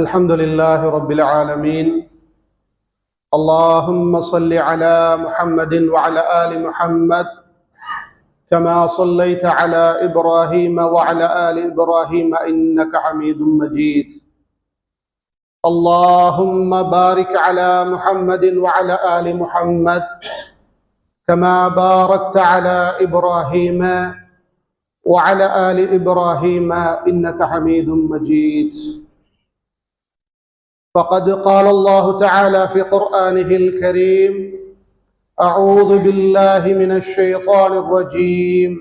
الحمد لله رب العالمين. اللهم صل على محمد وعلى آل محمد كما صليت على إبراهيم وعلى آل إبراهيم إنك حميد مجيد. اللهم بارك على محمد وعلى آل محمد كما باركت على إبراهيم وعلى آل إبراهيم إنك حميد مجيد. فقد قال الله تعالى في قرآنه الكريم: أعوذ بالله من الشيطان الرجيم.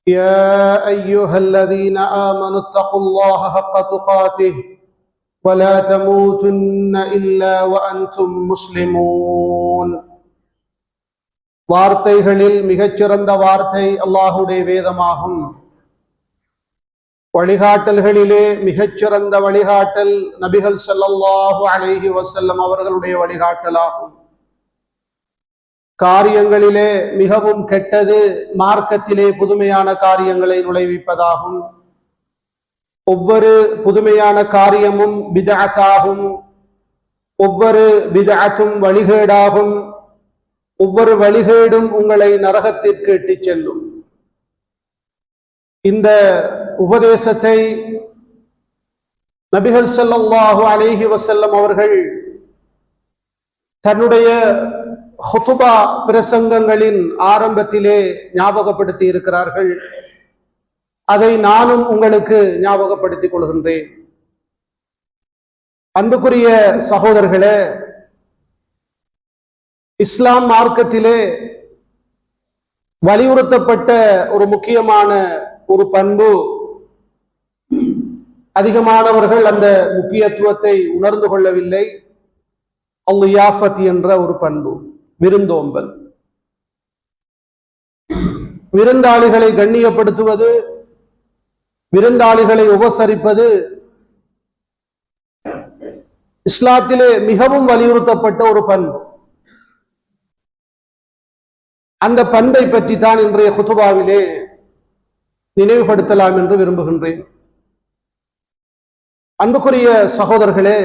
يا أيها الذين آمنوا اتقوا الله حق تقاته ولا تموتن إلا وأنتم مسلمون. வார்த்தைகளில் மிகச்சிறந்த வார்த்தை அல்லாஹுடைய வேதமாகும். வழிகாட்டல்களிலே மிகச்சிறந்த வழிகாட்டல் நபிகள் ஸல்லல்லாஹு அலைஹி வஸல்லம் அவர்களுடைய வழிகாட்டலாகும். காரியங்களிலே மிகவும் கெட்டது மார்க்கத்திலே புதுமையான காரியங்களை நுழைவிப்பதாகும். ஒவ்வொரு புதுமையான காரியமும் பித்அத்தாகும். ஒவ்வொரு பித்அத்தும் வழிகேடாகும். ஒவ்வொரு வழிகேடும் உங்களை நரகத்திற்கு இட்டுச் செல்லும். இந்த உபதேசத்தை நபிகள் ஸல்லல்லாஹு அலைஹி வஸல்லம் அவர்கள் தன்னுடைய ஹுதுபா பிரசங்கங்களின் ஆரம்பத்திலே ஞாபகப்படுத்தி இருக்கிறார்கள். அதை நானும் உங்களுக்கு ஞாபகப்படுத்திக் கொள்கின்றேன். அன்புக்குரிய சகோதரர்களே, இஸ்லாம் மார்க்கத்திலே வலியுறுத்தப்பட்ட ஒரு முக்கியமான ஒரு பண்பு, அதிகமானவர்கள் அந்த முக்கியத்துவத்தை உணர்ந்து கொள்ளவில்லை. அல்-லியாஃபத் என்ற ஒரு பண்பு, விருந்தோம்பல். விருந்தாளிகளை கண்ணியப்படுத்துவது, விருந்தாளிகளை உபசரிப்பது இஸ்லாத்திலே மிகவும் வலியுறுத்தப்பட்ட ஒரு பண்பு. அந்த பண்பை பற்றி தான் இன்றைய குதுபாவிலே நினைவுபடுத்தலாம் என்று விரும்புகின்றேன். அன்புக்குரிய சகோதரர்களே,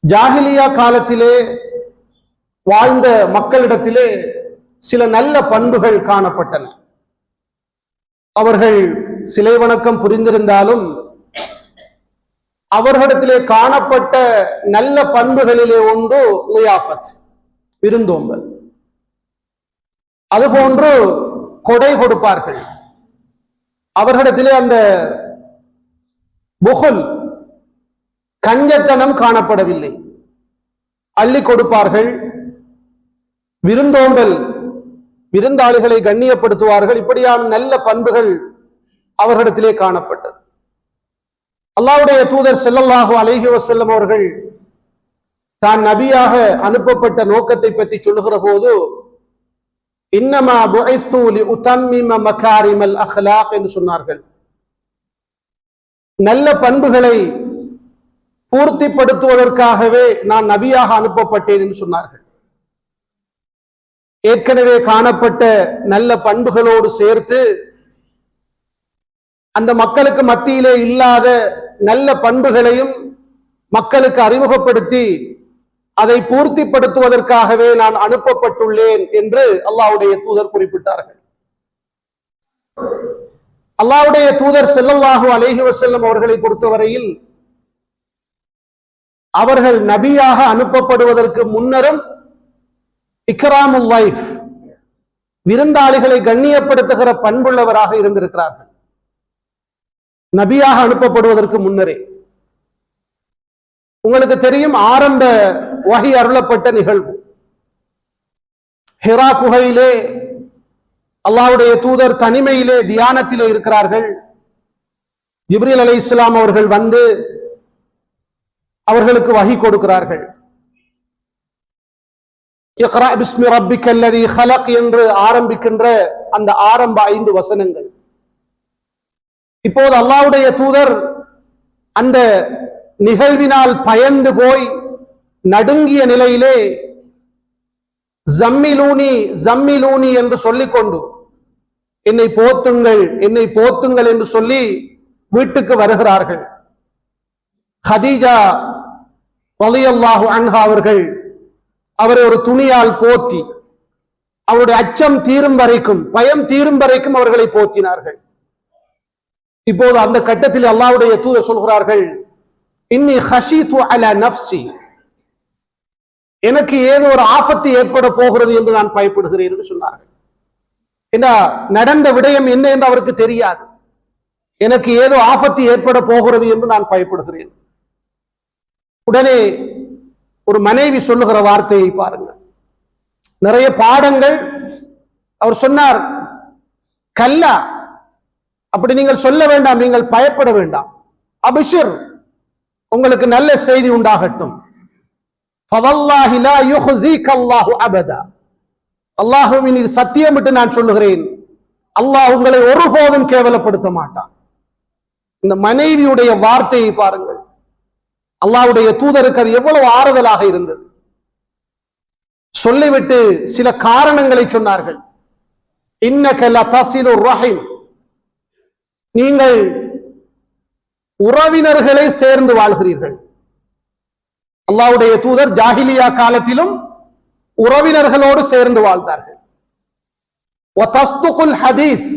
ஜாஹிலியா காலத்திலே வாழ்ந்த மக்களிடத்திலே சில நல்ல பண்புகள் காணப்பட்டன. அவர்கள் சிலை வணக்கம் புரிந்திருந்தாலும் அவர்களிடத்திலே காணப்பட்ட நல்ல பண்புகளிலே ஒன்று லியாஃபத், விருந்தோம்பல். அதுபோன்று கொடை கொடுப்பார்கள். அவர்களிடத்திலே அந்த புகுல், கஞ்சத்தனம் காணப்படவில்லை. அள்ளி கொடுப்பார்கள். விருந்தோம்பல், விருந்தாளிகளை கண்ணியப்படுத்துவார்கள். இப்படியான நல்ல பண்புகள் அவர்களிடத்திலே காணப்பட்டது. அல்லாஹ்வுடைய தூதர் ஸல்லல்லாஹு அலைஹி வஸல்லம் அவர்கள் தான் நபியாக அனுப்பப்பட்ட நோக்கத்தை பற்றி சொல்லுகிற போது, இன்னமா புஇஸ்து லிஉதம்மிம மகாரிமல் அக்லாக் என்று சொன்னார்கள். நல்ல பண்புகளை பூர்த்திப்படுத்துவதற்காகவே நான் நபியாக அனுப்பப்பட்டேன் என்று சொன்னார்கள். ஏற்கனவே காணப்பட்ட நல்ல பண்புகளோடு சேர்த்து அந்த மக்களுக்கு மத்தியிலே இல்லாத நல்ல பண்புகளையும் மக்களுக்கு அறிமுகப்படுத்தி அதை பூர்த்திப்படுத்துவதற்காகவே நான் அனுப்பப்பட்டுள்ளேன் என்று அல்லாஹ்வுடைய தூதர் குறிப்பிட்டார்கள். அல்லாஹ்வுடைய தூதர் ஸல்லல்லாஹு அலைஹி வஸல்லம் அவர்களை பொறுத்தவரையில் அவர்கள் நபியாக அனுப்பப்படுவதற்கு முன்னரும் இக்ராமுல் லைஃப், விருந்தாளிகளை கண்ணியப்படுத்துகிற பண்புள்ளவராக இருந்திருக்கிறார்கள். நபியாக அனுப்பப்படுவதற்கு முன்னரே உங்களுக்கு தெரியும், ஆரம்ப வஹி அருளப்பட்ட நிகழ்வு. ஹிரா குகையிலே அல்லாஹ்வுடைய தூதர் தனிமையிலே தியானத்திலே இருக்கிறார்கள். ஜிப்ரீல் அலைஹிஸ்ஸலாம் அவர்கள் வந்து அவர்களுக்கு வஹி கொடுக்கிறார்கள். இக்ரா பிஸ்மி ரப்பிக்கல்லதீ ஹலக் என்று ஆரம்பிக்கின்ற அந்த ஆரம்ப 5 வசனங்கள். இப்போது அல்லாஹ்வுடைய தூதர் அந்த நிகழ்வினால் பயந்து போய் நடுங்கிய நிலையிலே ஜம்மிலூனி ஜம்மிலூனி என்று சொல்லிக்கொண்டு என்னை போத்துங்கள் என்னை போத்துங்கள் என்று சொல்லி வீட்டுக்கு வருகிறார்கள். ஹதீஜா ரலியல்லாஹு அன்ஹா அவர்கள் அவரை ஒரு துணியால் போற்றி அவருடைய அச்சம் தீரும் வரைக்கும், பயம் தீரும் வரைக்கும் அவர்களை போற்றினார்கள். இப்போது அந்த கட்டத்தில் அல்லாஹ்வுடைய தூதர் சொல்கிறார்கள், இன்னி ஹஷீது அலா நஃப்ஸி, எனக்கு ஏதோ ஒரு ஆபத்து ஏற்பட போகிறது என்று நான் பயப்படுகிறேன் என்று சொன்னார்கள். இந்த நடந்த விடயம் என்ன என்று அவருக்கு தெரியாது. எனக்கு ஏதோ ஆபத்து ஏற்பட போகிறது என்று நான் பயப்படுகிறேன். உடனே ஒரு மனைவி சொல்லுகிற வார்த்தையை பாருங்கள், நிறைய பாடங்கள். அவர் சொன்னார், கல்லா, அப்படி நீங்கள் சொல்ல வேண்டாம், நீங்கள் பயப்பட வேண்டாம். அபிஷிர், உங்களுக்கு நல்ல செய்தி உண்டாகட்டும். ஃபவல்லாஹி லா யுஹ்ஸீக அல்லாஹு அபதா, அல்லாஹ்வின் மீது சத்தியமிட்டு நான் சொல்லுகிறேன், அல்லாஹ் உங்களை ஒருபோதும் கேவலப்படுத்த மாட்டான். இந்த மனைவியுடைய வார்த்தையை பாருங்கள். அல்லாஹ்வுடைய தூதருக்கு அது எவ்வளவு ஆறுதலாக இருந்தது. சொல்லிவிட்டு சில காரணங்களை சொன்னார்கள். இன்னக லதஸிலு ரஹீம், நீங்கள் உறவினர்களை சேர்ந்து வாழ்கிறீர்கள். அல்லாஹ்வுடைய தூதர் ஜாஹிலியா காலத்திலும் உறவினர்களோடு சேர்ந்து வாழ்ந்தார்கள். வதஸ்துகுல் ஹதீஸ்,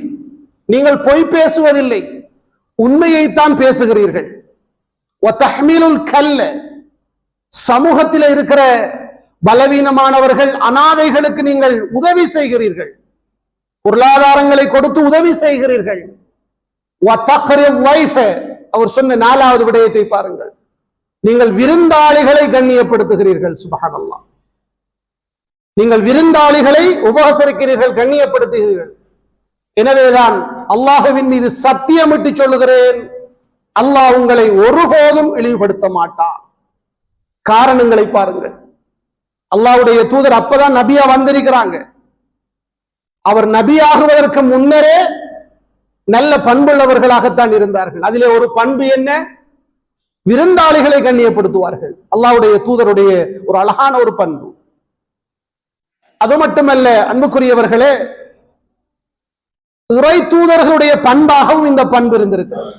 நீங்கள் பொய் பேசுவதில்லை, உண்மையைத்தான் பேசுகிறீர்கள். வதஹ்மிலுல் கல்ல, சமூகத்தில் இருக்கிற பலவீனமானவர்கள், அனாதைகளுக்கு நீங்கள் உதவி செய்கிறீர்கள், பொருளாதாரங்களை கொடுத்து உதவி செய்கிறீர்கள். வதக்ரில் லைஃப, அவர் சொன்ன நாலாவது விடயத்தை பாருங்கள், நீங்கள் விருந்தாளிகளை கண்ணியப்படுத்துகிறீர்கள். சுப்ஹானல்லாஹ், நீங்கள் விருந்தாளிகளை உபசரிக்கிறீர்கள், கண்ணியப்படுத்துகிறீர்கள். எனவேதான் அல்லாஹ்வின் மீது சத்தியமிட்டு சொல்லுகிறேன், அல்லாஹ் உங்களை ஒருபோதும் இழிவுபடுத்த மாட்டான். காரணங்களை பாருங்கள். அல்லாஹ்வுடைய தூதர் அப்பதான் நபியா வந்திருக்கிறாங்க. அவர் நபியாகுவதற்கு முன்னரே நல்ல பண்புள்ளவர்களாகத்தான் இருந்தார்கள். அதிலே ஒரு பண்பு என்ன? விருந்தாளிகளை கண்ணியப்படுத்துவார்கள். அல்லாஹ்வுடைய தூதருடைய ஒரு அழகான ஒரு பண்பு. அது மட்டுமல்ல அன்புக்குரியவர்களே, இறை தூதர்களுடைய பண்பாகவும் இந்த பண்பு இருந்திருக்கிறது.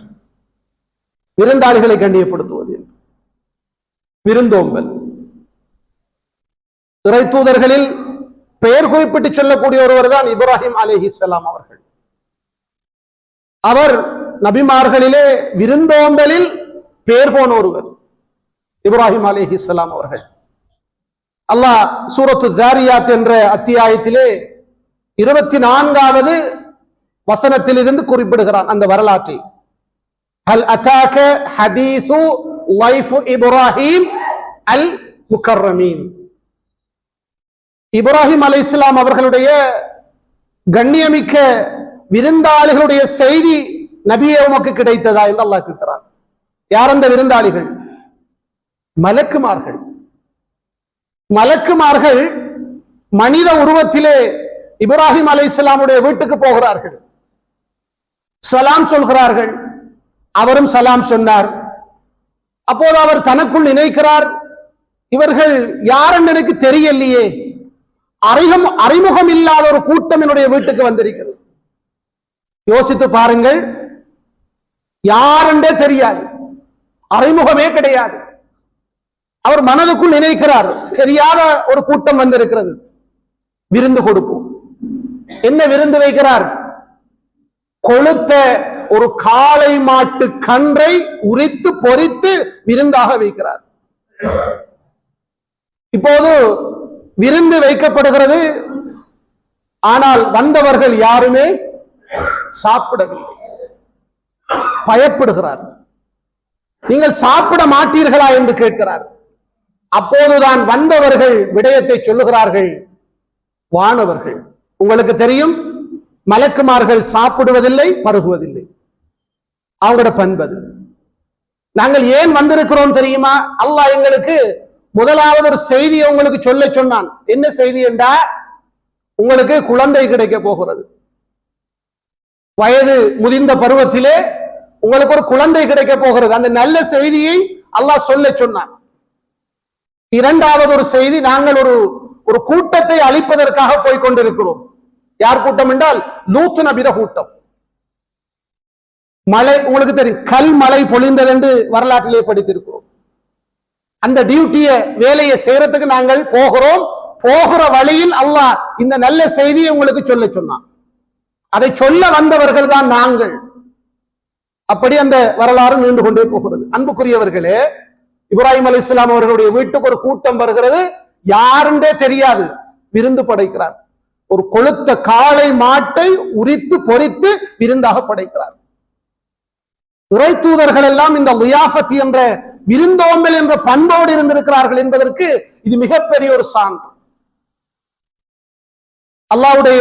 விருந்தாளிகளை கண்ணியப்படுத்துவது, விருந்தோம்பல். இறை தூதர்களில் பெயர் குறிப்பிட்டு சொல்லக்கூடிய ஒருவர் தான் இப்ராஹிம் அலைஹிஸ்ஸலாம் அவர்கள். அவர் நபிமார்களிலே விருந்தோம்பலில் பெயர் போன ஒருவர் இப்ராஹிம் அலைஹிஸ்ஸலாம் அவர்கள். அல்லாஹ் சூரத்து ஜாரியாத் என்ற அத்தியாயத்திலே 24வது வசனத்தில் இருந்து குறிப்பிடுகிறான் அந்த வரலாற்றை. ஹல் அதாக ஹதீசு லைஃபு இப்ராஹிம் அல் முகர்ரமீன், இப்ராஹிம் அலைஹிஸ்ஸலாம் அவர்களுடைய கண்ணியமிக்க விருந்தாளிகளுடைய செய்தி நபியே உமக்கு கிடைத்ததா என்று அல்லாஹ் கேட்கிறார். யார் அந்த விருந்தாளிகள்? மலக்குமார்கள். மலக்குமார்கள் மனித உருவத்திலே இப்ராஹிம் அலைஹிஸ்ஸலாமுடைய வீட்டுக்கு போகிறார்கள், சலாம் சொல்கிறார்கள். அவரும் சலாம் சொன்னார். அப்போது அவர் தனக்குள் நினைக்கிறார், இவர்கள் யாரென்று எனக்கு தெரியலையே, அறிமுகம் இல்லாத ஒரு கூட்டம் என்னுடைய வீட்டுக்கு வந்திருக்கிறது. யோசித்து பாருங்கள், யாரென்றே தெரியாது, அறிமுகமே கிடையாது. அவர் மனதுக்குள் நினைக்கிறார், தெரியாத ஒரு கூட்டம் வந்திருக்கிறது, விருந்து கொடுப்போம். என்ன விருந்து வைக்கிறார்? கொளுத்த ஒரு காளை மாட்டு கன்றை உரித்து பொரித்து விருந்தாக வைக்கிறார். இப்போது விருந்து வைக்கப்படுகிறது. ஆனால் வந்தவர்கள் யாருமே சாப்பிடவில்லை. பயப்படுகிறார். நீங்கள் சாப்பிட மாட்டீர்களா என்று கேட்கிறார். அப்போதுதான் வந்தவர்கள் விடயத்தை சொல்லுகிறார்கள். வானவர்கள், உங்களுக்கு தெரியும், மலக்குமார்கள் சாப்பிடுவதில்லை, பருகுவதில்லை. அவங்களோட பண்பது. நாங்கள் ஏன் வந்திருக்கிறோம் தெரியுமா? அல்லாஹ் எங்களுக்கு முதலாவது ஒரு செய்தியை உங்களுக்கு சொல்ல சொன்னான். என்ன செய்தி என்றா, உங்களுக்கு குழந்தை கிடைக்க போகிறது. வயது முதிர்ந்த பருவத்திலே உங்களுக்கு ஒரு குழந்தை கிடைக்க போகிறது. அந்த நல்ல செய்தியை அல்லாஹ் சொல்ல சொன்னான். இரண்டாவது ஒரு செய்தி, நாங்கள் ஒரு கூட்டத்தை அழிப்பதற்காக போய் கொண்டிருக்கிறோம். யார் கூட்டம் என்றால் லூத் நபிர கூட்டம். மழை உங்களுக்கு தெரியும், கல் மழை பொழிந்தது என்று வரலாற்றிலே படித்திருக்கிறோம். அந்த டியூட்டியை வேலையை செய்யறதுக்கு நாங்கள் போகிறோம். போகிற வழியில் அல்லாஹ் இந்த நல்ல செய்தியை உங்களுக்கு சொல்ல சொன்னான். அதை சொல்ல வந்தவர்கள் தான் நாங்கள். அப்படி அந்த வரலாறு நீண்டு கொண்டே போகிறது. அன்புக்குரியவர்களே, இப்ராஹிம் அலைஹிஸ்ஸலாம் அவர்களுடைய வீட்டுக்கு ஒரு கூட்டம் வருகிறது. யாருன்றே தெரியாது. விருந்து படைக்கிறார். ஒரு கொளுத்த காளை மாட்டை உரித்து பொரித்து விருந்தாக படைக்கிறார். இறை தூதர்கள் எல்லாம் இந்த லியாஃபத் என்ற விருந்தோம்பல் என்ற பண்போடு இருந்திருக்கிறார்கள் என்பதற்கு இது மிகப்பெரிய ஒரு சான்று. அல்லாஹ்வுடைய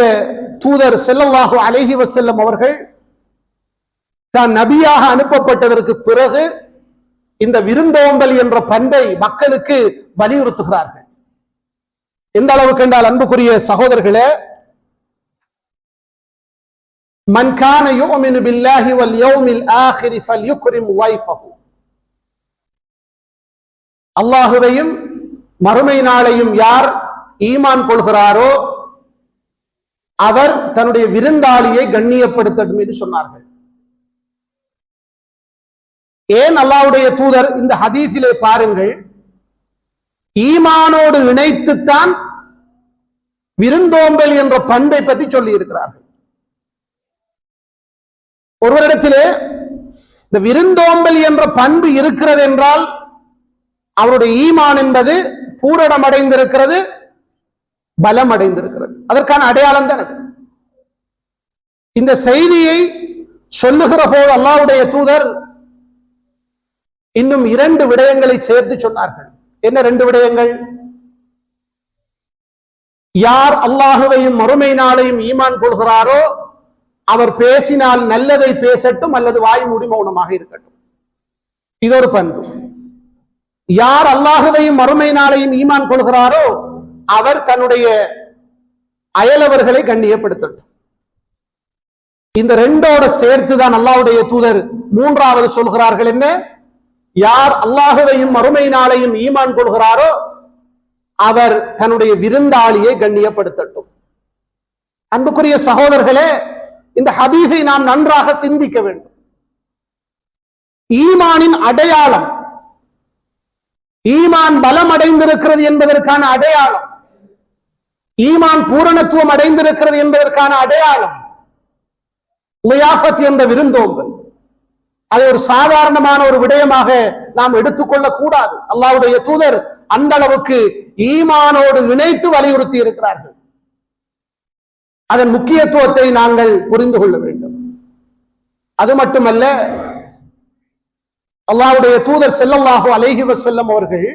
தூதர் ஸல்லல்லாஹு அலைஹி வஸல்லம் அவர்கள் தான் நபியாக அனுப்பப்பட்டதற்கு பிறகு இந்த விருந்தோம்பல் என்ற பண்பை மக்களுக்கு வலியுறுத்துகிறார்கள். எந்த அளவுக்கு என்றால், அன்புக்குரிய சகோதரர்களே, மன் கான யுமினு பில்லாஹி வல் யௌமில் ஆகிர் ஃபல்யுக்ரிம் லைஃபஹு. அல்லாஹுவையும் மறுமை நாளையும் யார் ஈமான் கொள்கிறாரோ அவர் தன்னுடைய விருந்தாளியை கண்ணியப்படுத்தட்டும் என்று சொன்னார்கள். ஏன் அல்லாஹ்வுடைய தூதர் இந்த ஹதீஸிலே பாருங்கள், ஈமானோடு இணைத்துத்தான் விருந்தோம்பல் என்ற பண்பை பற்றி சொல்லி இருக்கிறார்கள். ஒருவரிடத்திலே இந்த விருந்தோம்பல் என்ற பண்பு இருக்கிறது என்றால் அவருடைய ஈமான் என்பது பூரணம் அடைந்திருக்கிறது, பலம் அடைந்திருக்கிறது. அதற்கான அடையாளம் தான் அது. இந்த செய்தியை சொல்லுகிற போது அல்லாஹ்வுடைய தூதர் இன்னும் 2 விடயங்களை சேர்த்து சொன்னார்கள். என்ன 2 விடயங்கள்? யார் அல்லாஹுவையும் மறுமை நாளையும் ஈமான் கொள்கிறாரோ அவர் பேசினால் நல்லதை பேசட்டும் அல்லது வாய் மூடி மௌனமாக இருக்கட்டும். இது ஒரு பண்பு. யார் அல்லாஹுவையும் மறுமை நாளையும் ஈமான் கொள்கிறாரோ அவர் தன்னுடைய அயலவர்களை கண்ணியப்படுத்தட்டும். இந்த 2ஓட சேர்த்துதான் அல்லாஹ்வுடைய தூதர் 3வது சொல்கிறார்கள். என்ன? யார் அல்லாஹுவையும் மறுமை நாளையும் ஈமான் கொள்கிறாரோ அவர் தன்னுடைய விருந்தாளியை கண்ணியப்படுத்தட்டும். அன்புக்குரிய சகோதரர்களே, இந்த ஹதீஸை நாம் நன்றாக சிந்திக்க வேண்டும். ஈமானின் அடையாளம், ஈமான் பலம் அடைந்திருக்கிறது என்பதற்கான அடையாளம், ஈமான் பூரணத்துவம் அடைந்திருக்கிறது என்பதற்கான அடையாளம் லியாஃபத் என்ற விருந்தோம்பல். அது ஒரு சாதாரணமான ஒரு விடயமாக நாம் எடுத்துக்கொள்ள கூடாது. அல்லாஹ்வுடைய தூதர் அந்த அளவுக்கு ஈமானோடு இணைத்து வலியுறுத்தி இருக்கிறார்கள். அதன் முக்கியத்துவத்தை நாங்கள் புரிந்து கொள்ள வேண்டும். அது மட்டுமல்ல, அல்லாஹ்வுடைய தூதர் ஸல்லல்லாஹு அலைஹி வஸல்லம் அவர்கள்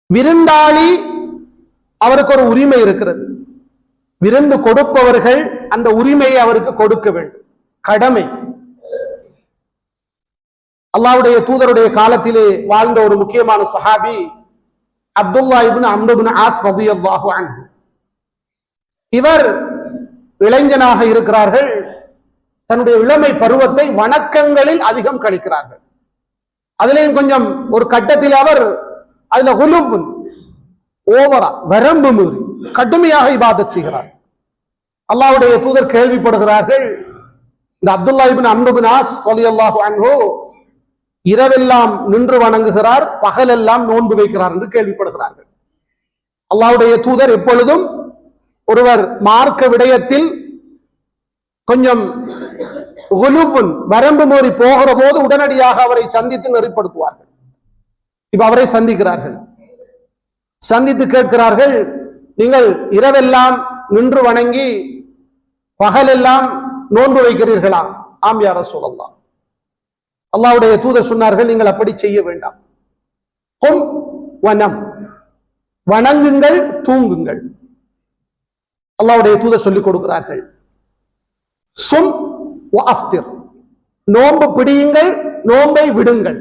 விருந்தாளி அவருக்கு ஒரு உரிமை இருக்கிறது. விருந்து கொடுப்பவர்கள் அந்த உரிமையை அவருக்கு கொடுக்க வேண்டும், கடமை. அல்லாஹ்வுடைய தூதருடைய காலத்திலே வாழ்ந்த ஒரு முக்கியமான சஹாபி அப்துல்லா இப்னு அம்ர் இப்னு ஆஸ் ரலியல்லாஹு அன்ஹு. இவர் இளைஞனாக இருக்கிறார்கள். தன்னுடைய இளமை பருவத்தை வணக்கங்களில் அதிகம் கழிக்கிறார்கள். அதிலேயும் கொஞ்சம் ஒரு கட்டத்தில் அவர் அதுல குலுவுன் ஓவரா வரம்பு மீறி கடுமையாக இபாதத் செய்கிறார். அல்லாஹ்வுடைய தூதர் கேள்விப்படுகிறார்கள், இந்த அப்துல்லா இப்னு அம்ர் இப்னு ஆஸ் ரலியல்லாஹு அன்ஹு இரவெல்லாம் நின்று வணங்குகிறார், பகலெல்லாம் நோன்பு வைக்கிறார் என்று கேள்விப்படுகிறார்கள். அல்லாஹ்வுடைய தூதர் எப்பொழுதும் ஒருவர் மார்க்க விடயத்தில் கொஞ்சம் வரம்பு மீறி போகிற போது உடனடியாக அவரை சந்தித்து நெறிப்படுத்துவார்கள். இப்ப அவரை சந்திக்கிறார்கள். சந்தித்து கேட்கிறார்கள், நீங்கள் இரவெல்லாம் நின்று வணங்கி பகலெல்லாம் நோன்பு வைக்கிறீர்களா? ஆம் யா ரசூலல்லாஹ். அல்லாஹ்வுடைய தூதர் சொன்னார்கள், நீங்கள் அப்படி செய்ய வேண்டாம். கும் வனம், வணங்குங்கள், தூங்குங்கள். அல்லாஹ்வுடைய தூதர் சொல்லிக் கொடுக்கிறார்கள். சும் வ அஃப்திர், நோன்பு பிடியுங்கள், நோன்பை விடுங்கள்,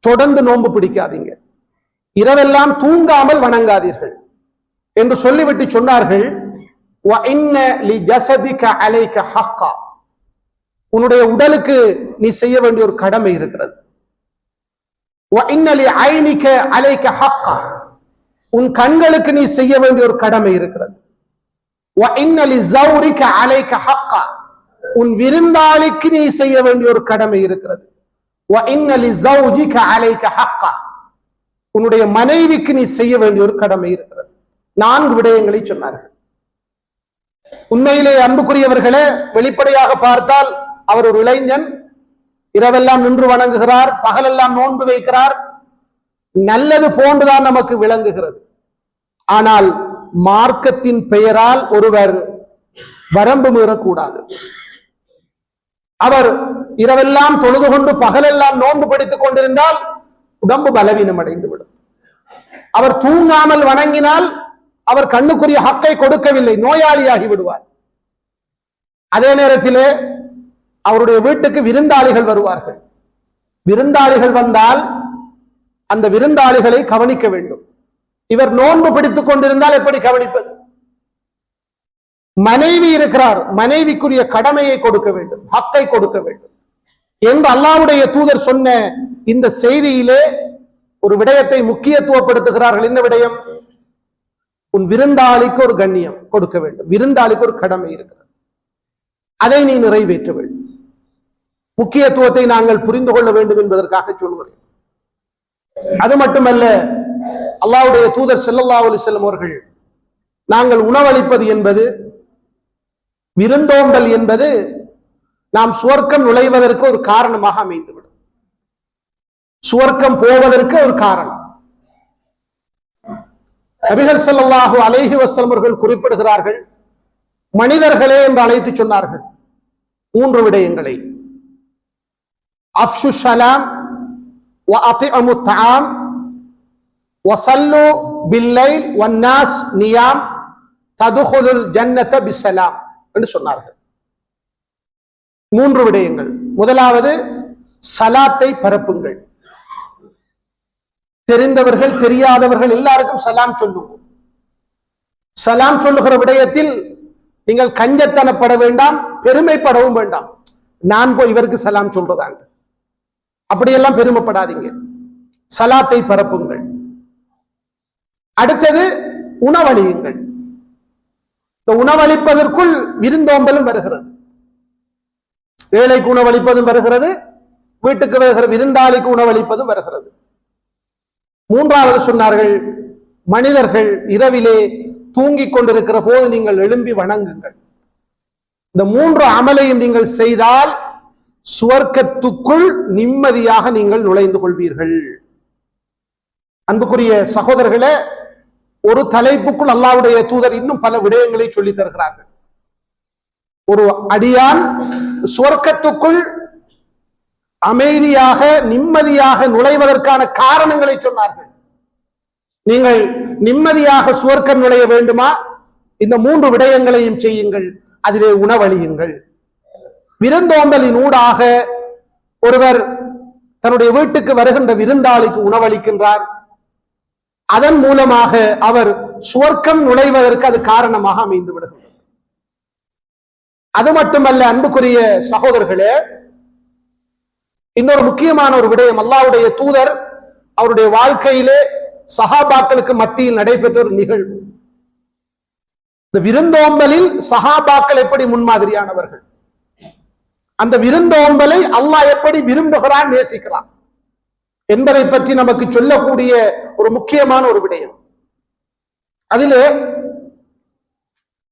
தொடர்ந்து நோன்பு பிடிக்காதீங்க, இரவெல்லாம் தூங்காமல் வணங்காதீர்கள் என்று சொல்லிவிட்டு சொன்னார்கள், வ இன்ன லி ஜஸதிக அலைக ஹக்கா, உன்னுடைய உடலுக்கு நீ செய்ய வேண்டிய ஒரு கடமை இருக்கிறது. வ இன்ன லி ஐனிக அலைக ஹக்கா, உன் கண்களுக்கு நீ செய்ய வேண்டிய ஒரு கடமை இருக்கிறது. வ இன்ன லி ஸௌரிக அலைக ஹக்கா, உன் விருந்தாளிக்கு நீ செய்ய வேண்டிய ஒரு கடமை இருக்கிறது. உன்னுடைய மனைவிக்கு நீ செய்ய வேண்டிய ஒரு கடமை இருக்கிறது. 4 விடயங்களை சொன்னார்கள். உண்மையிலே அன்புக்குரியவர்களே, வெளிப்படையாக பார்த்தால் அவர் ஒரு இளைஞன், இரவெல்லாம் நின்று வணங்குகிறார், பகலெல்லாம் நோன்பு வைக்கிறார், நல்லது போன்றுதான் நமக்கு விளங்குகிறது. ஆனால் மார்க்கத்தின் பெயரால் ஒருவர் வரம்பு மீறக்கூடாது. அவர் இரவெல்லாம் தொழுது கொண்டு பகலெல்லாம் நோன்பு படித்துக் கொண்டிருந்தால் உடம்பு பலவீனம் அடைந்துவிடும். அவர் தூங்காமல் வணங்கினால் அவர் கண்ணுக்குரிய ஹக்கை கொடுக்கவில்லை, நோயாளியாகி விடுவார். அதே நேரத்திலே அவருடைய வீட்டுக்கு விருந்தாளிகள் வருவார்கள். விருந்தாளிகள் வந்தால் அந்த விருந்தாளிகளை கவனிக்க வேண்டும். இவர் நோன்பு பிடித்துக் கொண்டிருந்தால் எப்படி கவனிப்பது? மனைவி இருக்கிறார், மனைவிக்குரிய கடமையை கொடுக்க வேண்டும், ஹக்கை கொடுக்க வேண்டும் என்று அல்லாஹ்வுடைய தூதர் சொன்ன இந்த செய்தியிலே ஒரு விடயத்தை முக்கியத்துவப்படுத்துகிறார்கள். என்ன விடயம்? உன் விருந்தாளிக்கு ஒரு கண்ணியம் கொடுக்க வேண்டும், விருந்தாளிக்கு ஒரு கடமை இருக்கிறது, அதை நீ நிறைவேற்ற வேண்டும். முக்கியத்துவத்தை நாங்கள் புரிந்து கொள்ள வேண்டும் என்பதற்காக சொல்கிறேன். அது மட்டுமல்ல, அல்லாஹ்வுடைய தூதர் ஸல்லல்லாஹு அலைஹி வஸல்லம் அவர்கள், நாங்கள் உணவளிப்பது என்பது, விருந்தோம்பல் என்பது நாம் சுவர்க்கம் நுழைவதற்கு ஒரு காரணமாக அமைந்துவிடும், சுவர்க்கம் போவதற்கு ஒரு காரணம். நபிகள் ஸல்லல்லாஹு அலைஹி வஸல்லம் அவர்கள் குறிப்பிடுகிறார்கள், மனிதர்களே என்று அழைத்து சொன்னார்கள் 3 விடயங்களை. அஃஷு ஸலாம் வ அத்இமு தஆம் வ ஸல்லு பில்லைல் வன்னாஸ் நியாம் ததுகுலுல் ஜன்னத பிஸலாம் என்று சொன்னார்கள். 3 விடயங்கள். முதலாவது, சலாத்தை பரப்புங்கள். தெரிந்தவர்கள் தெரியாதவர்கள் எல்லாருக்கும் சலாம் சொல்லுவோம். சலாம் சொல்லுகிற விடயத்தில் நீங்கள் கஞ்சத்தனப்பட வேண்டாம், பெருமைப்படவும் வேண்டாம். நான் போய் இவருக்கு சலாம் சொல்றதாண்டு அப்படியெல்லாம் பெருமைப்படாதீங்க. சலாத்தை பரப்புங்கள். அடுத்தது, உணவளியுங்கள். இந்த உணவளிப்பதற்குள் விருந்தோம்பலும் வருகிறது. ஏழைக்கு உணவளிப்பதும் வருகிறது, வீட்டுக்கு வருகிற விருந்தாளிக்கு உணவளிப்பதும் வருகிறது. 3வது சொன்னார்கள், மனிதர்கள் இரவிலே தூங்கிக் கொண்டிருக்கிற போது நீங்கள் எழும்பி வணங்குங்கள். இந்த 3 அமலையும் நீங்கள் செய்தால் சுவர்க்கத்துக்குள் நிம்மதியாக நீங்கள் நுழைந்து கொள்வீர்கள். அன்புக்குரிய சகோதரர்களே, ஒரு தலைப்புக்குள் அல்லாஹ்வுடைய தூதர் இன்னும் பல விடயங்களை சொல்லி தருகிறார்கள். ஒரு அடியான் சுவர்க்கத்துக்குள் அமைதியாக நிம்மதியாக நுழைவதற்கான காரணங்களை சொன்னார்கள். நீங்கள் நிம்மதியாக சுவர்க்கம் நுழைய வேண்டுமா? இந்த 3 விடயங்களையும் செய்யுங்கள். அதிலே உணவளியுங்கள். விருந்தோம்பலின் ஊடாக ஒருவர் தன்னுடைய வீட்டுக்கு வருகின்ற விருந்தாளிக்கு உணவளிக்கின்றார். அதன் மூலமாக அவர் சுவர்க்கம் நுழைவதற்கு அது காரணமாக அமைந்து விடுகிறது. அது மட்டுமல்ல, அன்புக்குரிய சகோதரர்களே, இன்னொரு முக்கியமான ஒரு விடயம், அல்லாஹ்வுடைய தூதர் அவருடைய வாழ்க்கையிலே சஹாபாக்களுக்கு மத்தியில் நடைபெற்ற ஒரு நிகழ்வு. இந்த விருந்தோம்பலில் சஹாபாக்கள் எப்படி முன்மாதிரியானவர்கள், அந்த விருந்தோம்பலை அல்லாஹ் எப்படி விரும்புகிறான், நேசிக்கிறான் என்பதை பற்றி நமக்கு சொல்லக்கூடிய ஒரு முக்கியமான ஒரு விடயம். அதிலே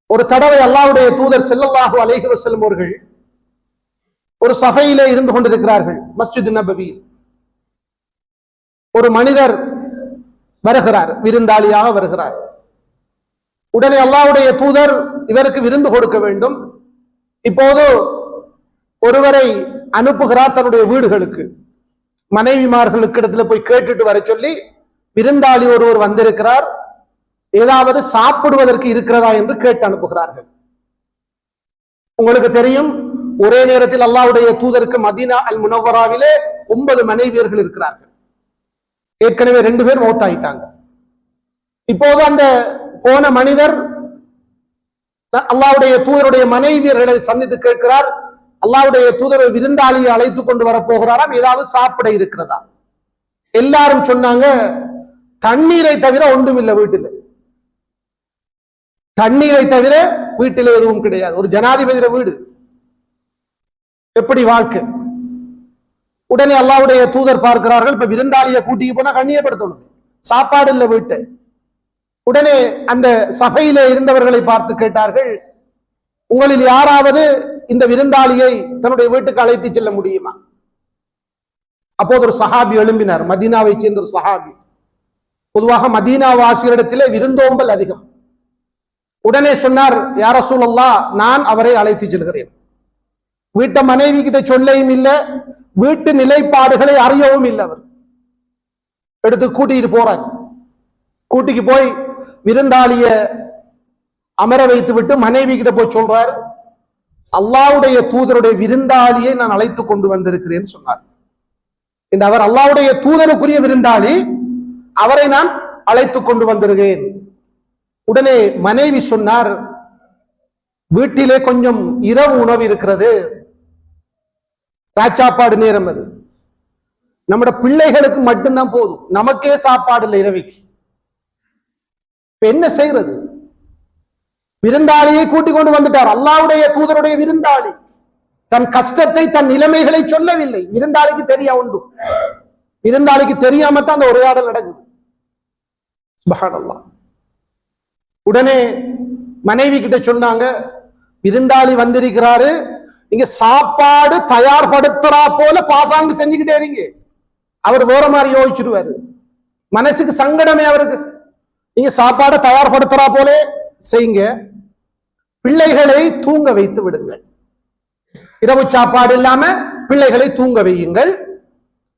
ஒரு தடவை அல்லாஹ்வுடைய தூதர் ஸல்லல்லாஹு அலைஹி வஸல்லம் அவர்கள் ஒரு சபையிலே இருந்து கொண்டிருக்கிறார்கள். மஸ்ஜித் நபவியில் ஒரு மனிதர் வருகிறார், விருந்தாளியாக வருகிறார். உடனே அல்லாஹ்வுடைய தூதர் இவருக்கு விருந்து கொடுக்க வேண்டும். இப்போது ஒருவரை அனுப்புகிறார் தன்னுடைய வீடுகளுக்கு, மனைவிமார்களுக்கு இடத்துல போய் கேட்டுட்டு வர சொல்லி, விருந்தாளி ஒருவர் வந்திருக்கிறார், ஏதாவது சாப்பிடுவதற்கு இருக்கிறதா என்று கேட்டு அனுப்புகிறார்கள். உங்களுக்கு தெரியும், ஒரே நேரத்தில் அல்லாஹ்வுடைய தூதருக்கு மதீனா அல் முனவ்வராவிலே 9 மனைவியர்கள் இருக்கிறார்கள். ஏற்கனவே 2 பேர் மௌத்தாயிட்டாங்க. இப்போது அந்த போன மனிதர் அல்லாஹ்வுடைய தூதருடைய மனைவியர்களை சந்தித்து கேட்கிறார், அல்லாஹ்வுடைய தூதர் விருந்தாளியை அழைத்துக் கொண்டு வர போகிறாராம், ஏதாவது சாப்பிட இருக்கிறதா? எல்லாரும் சொன்னாங்க, தண்ணீரை தவிர ஒன்றும் இல்லை வீட்டில், தண்ணீரை தவிர வீட்டில் எதுவும் கிடையாது. ஒரு ஜனாதிபதியில வீடு, எப்படி வாழ்க்கை? உடனே அல்லாஹ்வுடைய தூதர் பார்க்கிறார்கள், இப்ப விருந்தாளியை கூட்டிக்கு போனா கண்ணியப்படுத்தணும், சாப்பாடு இல்ல வீட்டு. உடனே அந்த சபையில இருந்தவர்களை பார்த்து கேட்டார்கள், உங்களில் யாராவது இந்த விருந்தாளியை தன்னுடைய வீட்டுக்கு அழைத்து செல்ல முடியுமா? அப்போது ஒரு சஹாபி எழும்பினார், மதீனாவை சேர்ந்த ஒரு சஹாபி. பொதுவாக மதீனா வாசிகளிடத்திலே விருந்தோம்பல் அதிகம். உடனே சொன்னார், யா ரசூலல்லாஹ், நான் அவரை அழைத்து செல்கிறேன். வீட்டை மனைவி கிட்ட சொல்லையும் இல்லை, வீட்டு நிலைப்பாடுகளை அறியவும் இல்லை. அவர் எடுத்து கூட்டிட்டு போறார். கூட்டிக்கு போய் விருந்தாளிய அமர வைத்து விட்டு மனைவி கிட்ட போய் சொல்றார், அல்லாஹ்வுடைய தூதருடைய விருந்தாளியை நான் அழைத்து கொண்டு வந்திருக்கிறேன் சொன்னார். இந்த அவர் அல்லாஹ்வுடைய தூதருக்குரிய விருந்தாளி, அவரை நான் அழைத்து கொண்டு வந்திருக்கிறேன். உடனே மனைவி சொன்னார், வீட்டிலே கொஞ்சம் இரவு உணவு இருக்கிறது, ராச்சாப்பாடு நேரம், அது நம்முடைய பிள்ளைகளுக்கு மட்டும்தான் போதும், நமக்கே சாப்பாடு இல்லை இரவைக்கு. என்ன செய்யறது? விருந்தாளியை கூட்டிக் கொண்டு வந்துட்டார், அல்லாஹ்வுடைய தூதருடைய விருந்தாளி. தன் கஷ்டத்தை, தன் நிலைமைகளை சொல்லவில்லை. விருந்தாளிக்கு தெரியா உண்டு, விருந்தாளிக்கு தெரியாமத்தான் அந்த உரையாடல் நடக்குது. சுப்ஹானல்லாஹ். உடனே மனைவி கிட்ட சொன்னாங்க, விருந்தாளி வந்திருக்கிறாரு, நீங்க சாப்பாடு தயார்படுத்துறா போல பாசாங்கு செஞ்சுக்கிட்டே இருங்க. அவர் வேற மாதிரி யோசிச்சிருவாரு, மனசுக்கு சங்கடமே அவருக்கு. நீங்க சாப்பாடு தயார்படுத்துறா போல செய்யுங்க, பிள்ளைகளை தூங்க வைத்து விடுங்கள். இரவு சாப்பாடு இல்லாம பிள்ளைகளை தூங்க வையுங்கள்.